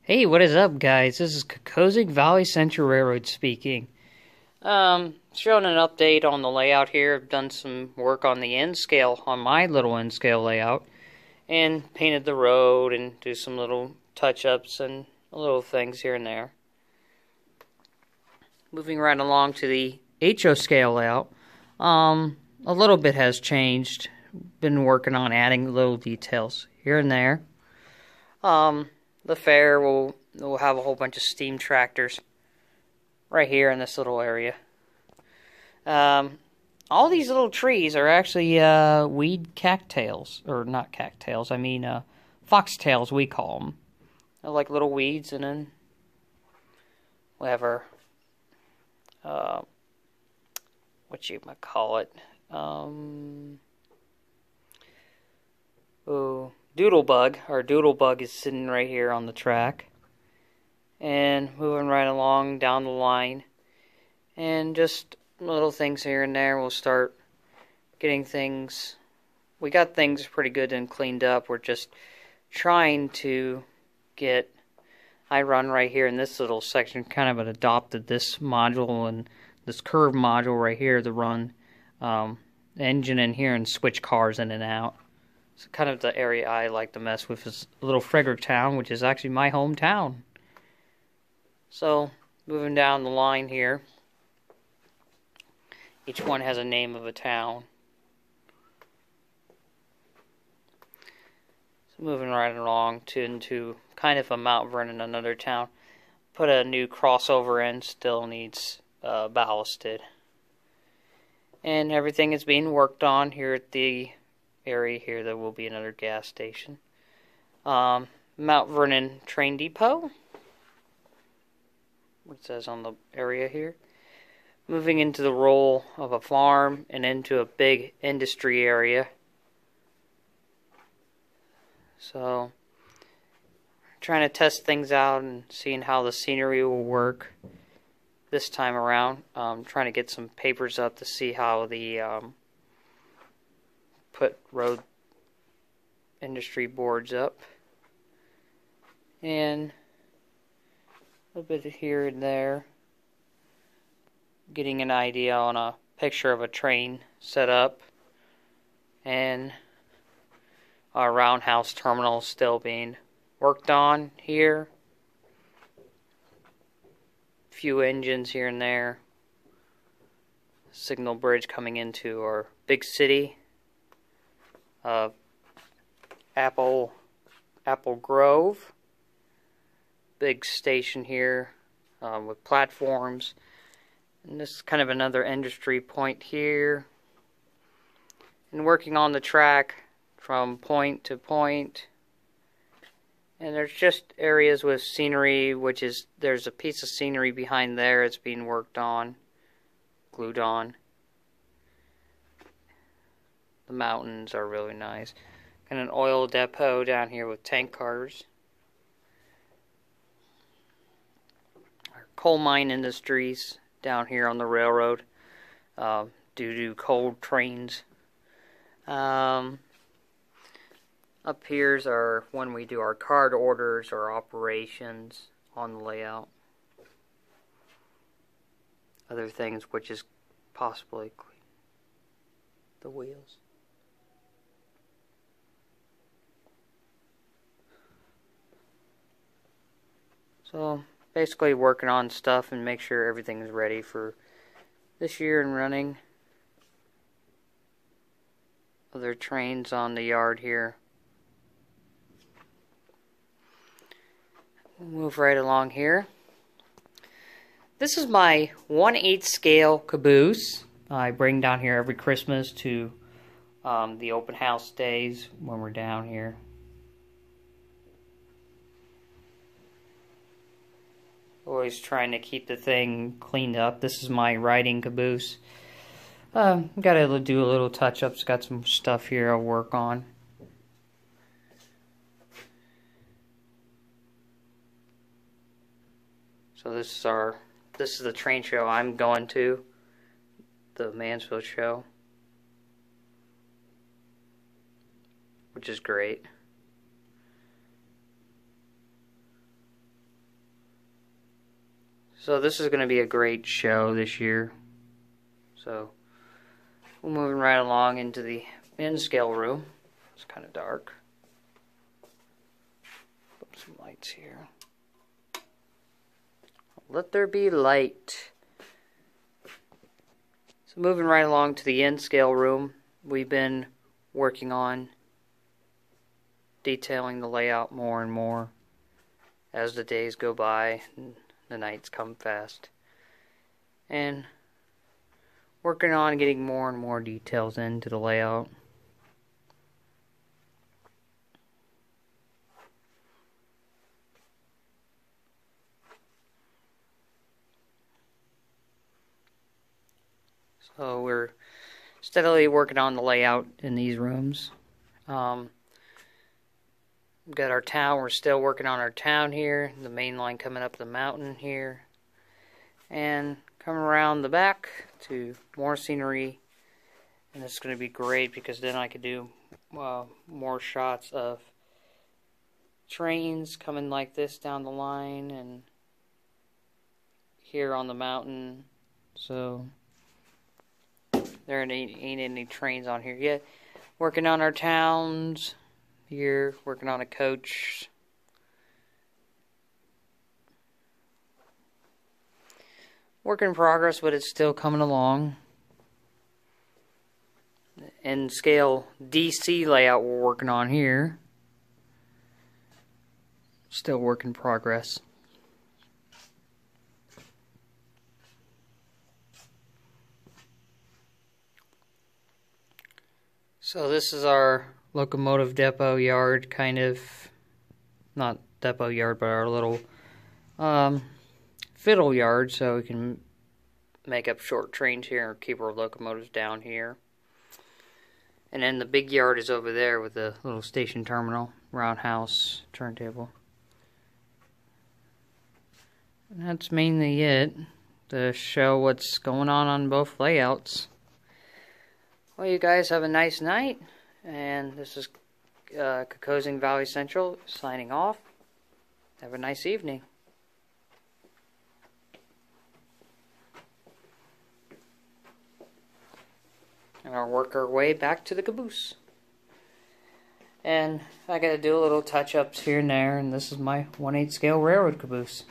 Hey, what is up, guys? This is Kokosing Valley Central Railroad speaking. Showing an update on the layout here. I've done some work on the N scale, on my little N scale layout, and painted the road and do some little touch-ups and little things here and there. Moving right along to the HO scale layout, a little bit has changed. Been working on adding little details here and there. The fair will have a whole bunch of steam tractors right here in this little area. All these little trees are actually weed cattails, or not cattails. I mean foxtails, we call them. They're like little weeds, and then whatever. What you might call it? Doodlebug. Our doodlebug is sitting right here on the track. And moving right along down the line. And just little things here and there. We'll start getting things. We got things pretty good and cleaned up. We're just trying to get. I run right here in this little section. Kind of adopted this module and this curve module right here to run the engine in here and switch cars in and out. So kind of the area I like to mess with is little Fredericktown, which is actually my hometown. So, moving down the line here. Each one has a name of a town. So moving right along into kind of a Mount Vernon, another town. Put a new crossover in, still needs ballasted. And everything is being worked on here at the area here. There will be another gas station. Mount Vernon Train Depot. What it says on the area here. Moving into the role of a farm and into a big industry area. So, trying to test things out and seeing how the scenery will work this time around. Trying to get some papers up to see how the put road industry boards up. And a little bit here and there. Getting an idea on a picture of a train set up. And our roundhouse terminal still being worked on here. Few engines here and there. Signal bridge coming into our big city. Apple Grove. Big station here with platforms. And this is kind of another industry point here. And working on the track from point to point. And there's just areas with scenery, which is, there's a piece of scenery behind there. It's being worked on, glued on. The mountains are really nice. And an oil depot down here with tank cars. Our coal mine industries down here on the railroad due to coal trains. Up here's our when we do our card orders or operations on the layout. Other things which is possibly the wheels. So basically working on stuff and make sure everything is ready for this year and running. Other trains on the yard here. Move right along here. This is my 1/8 scale caboose. I bring down here every Christmas to the open house days when we're down here. Always trying to keep the thing cleaned up. This is my riding caboose. Gotta do a little touch-ups. Got some stuff here I'll work on. So this is the train show I'm going to. The Mansfield show. Which is great. So this is going to be a great show this year. So we're moving right along into the N-scale room. It's kind of dark. Put some lights here. Let there be light. So moving right along to the N-scale room, we've been working on detailing the layout more and more as the days go by and the nights come fast. And working on getting more and more details into the layout. So we're steadily working on the layout in these rooms. We've got our town, we're still working on our town here, the main line coming up the mountain here. And coming around the back to more scenery. And it's going to be great because then I could do more shots of trains coming like this down the line and here on the mountain. So there ain't any trains on here yet. Working on our towns here, working on a coach. Work in progress, but it's still coming along. And scale DC layout we're working on here. Still work in progress. So this is our locomotive depot yard, kind of, not depot yard, but our little fiddle yard, so we can make up short trains here and keep our locomotives down here. And then the big yard is over there with the little station terminal, roundhouse, turntable. And that's mainly it, to show what's going on both layouts. Well, you guys have a nice night, and this is Kokosing Valley Central signing off. Have a nice evening. And I'll work our way back to the caboose. And I gotta do a little touch-ups here and there, and this is my 1/8 scale railroad caboose.